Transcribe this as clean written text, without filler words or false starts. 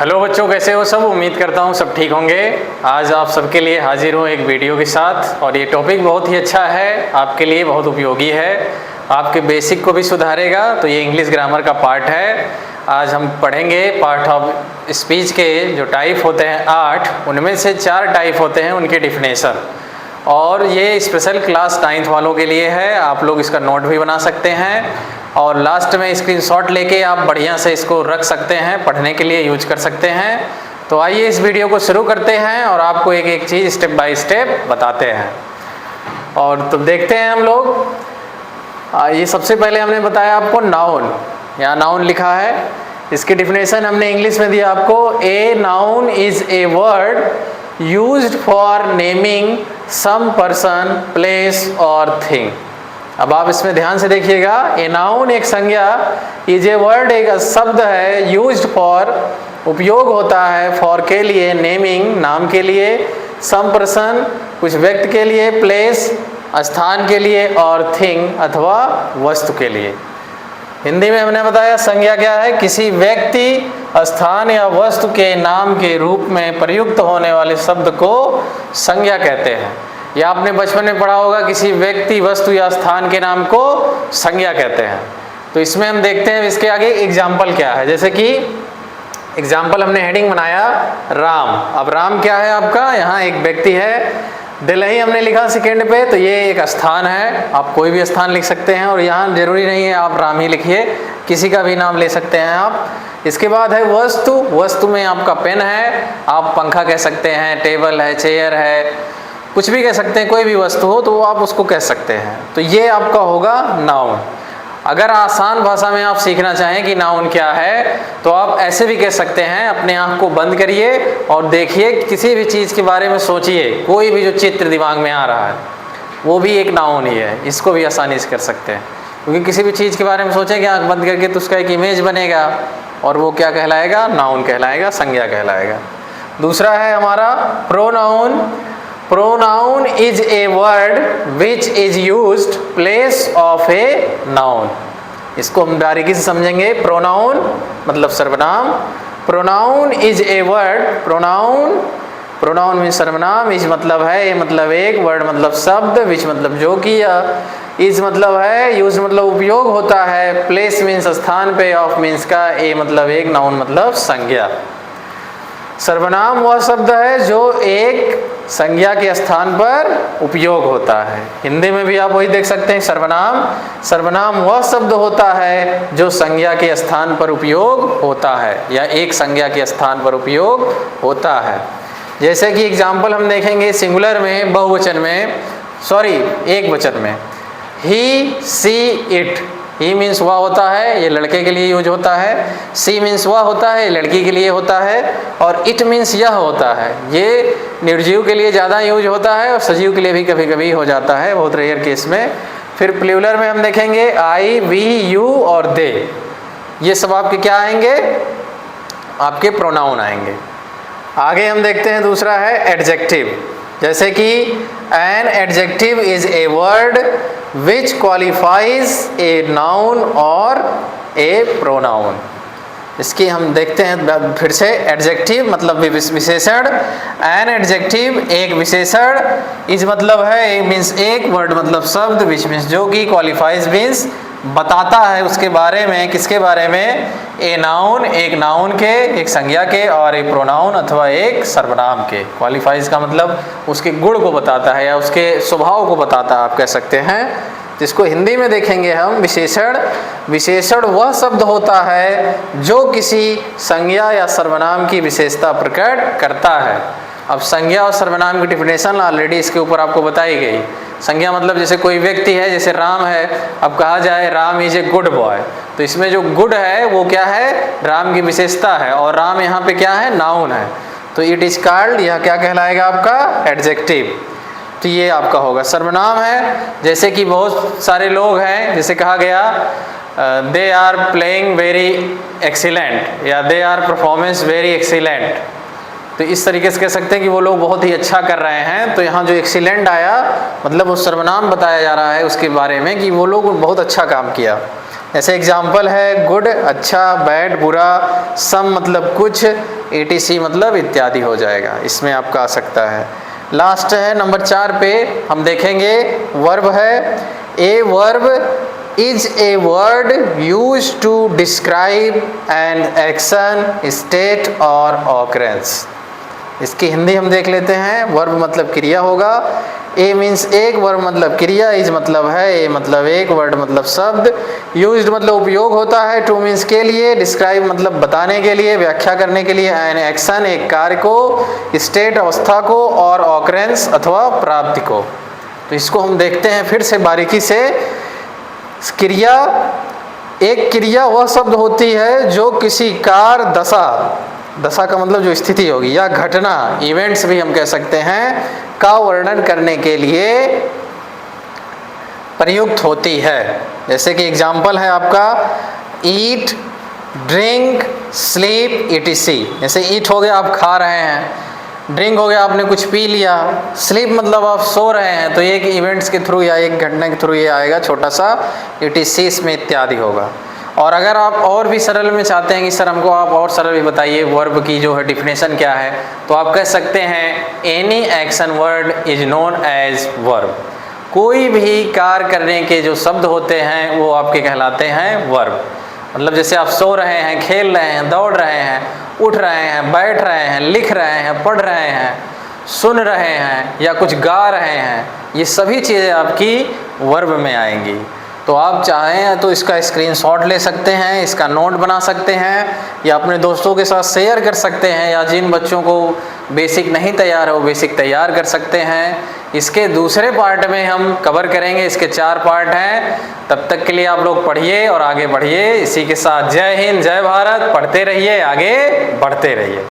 Hello बच्चों, कैसे हो सब। उम्मीद करता हूँ सब ठीक होंगे। आज आप सबके लिए हाजिर हूँ एक वीडियो के साथ, और ये टॉपिक बहुत ही अच्छा है, आपके लिए बहुत उपयोगी है, आपके बेसिक को भी सुधारेगा। तो ये इंग्लिश ग्रामर का पार्ट है। आज हम पढ़ेंगे पार्ट ऑफ स्पीच के जो टाइप होते हैं 8, उनमें से 4 टाइप होते हैं, उनके डिफिनेशन। और ये स्पेशल क्लास 9th वालों के लिए है। आप लोग इसका नोट भी बना सकते हैं और लास्ट में स्क्रीनशॉट लेके आप बढ़िया से इसको रख सकते हैं, पढ़ने के लिए यूज कर सकते हैं। तो आइए इस वीडियो को शुरू करते हैं और आपको एक एक चीज़ स्टेप बाय स्टेप बताते हैं। और तो देखते हैं हम लोग। ये सबसे पहले हमने बताया आपको नाउन, यहाँ नाउन लिखा है। इसकी डिफिनेशन हमने इंग्लिश में दिया आपको। A noun is a word used for naming some person, place और थिंग। अब आप इसमें ध्यान से देखिएगा। ए नाउन एक संज्ञा, इज ए वर्ड एक शब्द है, यूज्ड फॉर उपयोग होता है, फॉर के लिए, नेमिंग नाम के लिए, सम पर्सन कुछ व्यक्ति के लिए, प्लेस स्थान के लिए और थिंग अथवा वस्तु के लिए। हिंदी में हमने बताया संज्ञा क्या है, किसी व्यक्ति, स्थान या वस्तु के नाम के रूप में प्रयुक्त होने वाले शब्द को संज्ञा कहते हैं। या आपने बचपन में पढ़ा होगा, किसी व्यक्ति, वस्तु या स्थान के नाम को संज्ञा कहते हैं। तो इसमें हम देखते हैं इसके आगे एग्जाम्पल क्या है। जैसे कि एग्जाम्पल हमने हेडिंग बनाया राम। अब राम क्या है आपका, यहाँ एक व्यक्ति है। दिल्ली हमने लिखा सेकेंड पे, तो ये एक स्थान है। आप कोई भी स्थान लिख सकते हैं, और यहाँ जरूरी नहीं है आप राम ही लिखिए, किसी का भी नाम ले सकते हैं आप। इसके बाद है वस्तु। वस्तु में आपका पेन है, आप पंखा कह सकते हैं, टेबल है, चेयर है, कुछ भी कह सकते हैं। कोई भी वस्तु हो तो आप उसको कह सकते हैं। तो ये आपका होगा नाउन। अगर आसान भाषा में आप सीखना चाहें कि नाउन क्या है, तो आप ऐसे भी कह सकते हैं। अपने आँख को बंद करिए और देखिए, किसी भी चीज़ के बारे में सोचिए। कोई भी जो चित्र दिमाग में आ रहा है वो भी एक नाउन ही है। इसको भी आसानी से कर सकते हैं, क्योंकि किसी भी चीज़ के बारे में सोचेंगे आँख बंद करके तो उसका एक इमेज बनेगा, और वो क्या कहलाएगा, नाउन कहलाएगा, संज्ञा कहलाएगा। दूसरा है हमारा pronoun. Pronoun is a word which is used place of a noun। इसको हम बारीकी से समझेंगे। प्रोनाउन मतलब सर्वनाम। Pronoun is a word. Pronoun means सर्वनाम। इज मतलब है, ये मतलब एक, वर्ड मतलब शब्द, विच मतलब जो किया, इज मतलब है, यूज मतलब उपयोग होता है, प्लेस मीन्स स्थान पे, ऑफ मीन्स का, ए मतलब एक, नाउन मतलब संज्ञा। सर्वनाम वह शब्द है जो एक संज्ञा के स्थान पर उपयोग होता है। हिंदी में भी आप वही देख सकते हैं, सर्वनाम वह शब्द होता है जो संज्ञा के स्थान पर उपयोग होता है, या एक संज्ञा के स्थान पर उपयोग होता है। जैसे कि एग्जाम्पल हम देखेंगे सिंगुलर में, बहुवचन में, सॉरी एक वचन में। ही, सी, इट। ही मीन्स वह होता है, ये लड़के के लिए यूज होता है। सी मीन्स वह होता है, लड़की के लिए होता है। और इट मीन्स यह होता है, ये निर्जीव के लिए ज़्यादा यूज होता है, और सजीव के लिए भी कभी कभी हो जाता है, बहुत रेयर केस में। फिर प्लूरल में हम देखेंगे आई, वी, यू और दे। ये सब आपके क्या आएंगे, आपके प्रोनाउन आएंगे। आगे हम देखते हैं दूसरा है एडजेक्टिव। जैसे कि an adjective is a word which qualifies a noun और ए प्रोनाउन। इसकी हम देखते हैं फिर से। एडजेक्टिव मतलब विशेषण। एन एडजेक्टिव एक विशेषण। इज मतलब है, मीन्स एक, वर्ड मतलब शब्द, विच मीन्स जो कि, क्वालिफाइज मीन्स बताता है उसके बारे में, किसके बारे में, ए नाउन एक नाउन के, एक संज्ञा के, और एक प्रोनाउन अथवा एक सर्वनाम के। क्वालिफाइज का मतलब उसके गुण को बताता है या उसके स्वभाव को बताता है, आप कह सकते हैं। जिसको हिंदी में देखेंगे हम विशेषण। विशेषण वह शब्द होता है जो किसी संज्ञा या सर्वनाम की विशेषता प्रकट करता है। अब संज्ञा और सर्वनाम की डिफिनेशन ऑलरेडी इसके ऊपर आपको बताई गई। संज्ञा मतलब जैसे कोई व्यक्ति है, जैसे राम है। अब कहा जाए Ram is a good boy, तो इसमें जो गुड है वो क्या है, राम की विशेषता है, और राम यहाँ पे क्या है, नाउन है। तो इट इज कॉल्ड, यह क्या कहलाएगा आपका, एडजेक्टिव। तो ये आपका होगा। सर्वनाम है, जैसे कि बहुत सारे लोग हैं, जैसे कहा गया they are playing very excellent, या they are performance very excellent. तो इस तरीके से कह सकते हैं कि वो लोग बहुत ही अच्छा कर रहे हैं। तो यहाँ जो एक्सीलेंट आया मतलब वो सर्वनाम बताया जा रहा है उसके बारे में कि वो लोग बहुत अच्छा काम किया। जैसे एग्जाम्पल है गुड अच्छा, बैड बुरा, सम मतलब कुछ, etc मतलब इत्यादि हो जाएगा, इसमें आपका आ सकता है। लास्ट है नंबर 4 पे हम देखेंगे वर्ब है। A verb is a word use to describe an action, state और ऑकरेंस। इसकी हिंदी हम देख लेते हैं। वर्ब मतलब क्रिया होगा, ए मीन्स एक, वर्ब मतलब क्रिया, इज मतलब है, ए मतलब एक, वर्ड मतलब शब्द, यूज्ड मतलब उपयोग होता है, टू मीन्स के लिए, डिस्क्राइब मतलब बताने के लिए, व्याख्या करने के लिए, एन एक्शन एक कार्य को, स्टेट अवस्था को और ऑकरेंस अथवा प्राप्ति को। तो इसको हम देखते हैं फिर से बारीकी से। क्रिया, एक क्रिया वह शब्द होती है जो किसी कार्य, दशा, दशा का मतलब जो स्थिति होगी, या घटना, इवेंट्स भी हम कह सकते हैं, का वर्णन करने के लिए प्रयुक्त होती है। जैसे कि एग्जाम्पल है आपका ईट, ड्रिंक, स्लीप, etc। जैसे ईट हो गया आप खा रहे हैं, ड्रिंक हो गया आपने कुछ पी लिया, स्लीप मतलब आप सो रहे हैं, तो एक इवेंट्स के थ्रू या एक घटना के थ्रू ये आएगा छोटा सा, etc इसमें इत्यादि होगा। और अगर आप और भी सरल में चाहते हैं कि सर हमको आप और सरल भी बताइए वर्ब की जो है डिफिनेशन क्या है, तो आप कह सकते हैं any action word is known as verb. कोई भी कार्य करने के जो शब्द होते हैं वो आपके कहलाते हैं वर्ब। मतलब जैसे आप सो रहे हैं, खेल रहे हैं, दौड़ रहे हैं, उठ रहे हैं, बैठ रहे हैं, लिख रहे हैं, पढ़ रहे हैं, सुन रहे हैं या कुछ गा रहे हैं, ये सभी चीज़ें आपकी वर्ब में आएंगी। तो आप चाहें तो इसका स्क्रीनशॉट ले सकते हैं, इसका नोट बना सकते हैं या अपने दोस्तों के साथ शेयर कर सकते हैं, या जिन बच्चों को बेसिक नहीं तैयार है वो बेसिक तैयार कर सकते हैं। इसके दूसरे पार्ट में हम कवर करेंगे, इसके 4 पार्ट हैं। तब तक के लिए आप लोग पढ़िए और आगे बढ़िए। इसी के साथ जय हिंद, जय भारत, पढ़ते रहिए, आगे बढ़ते रहिए।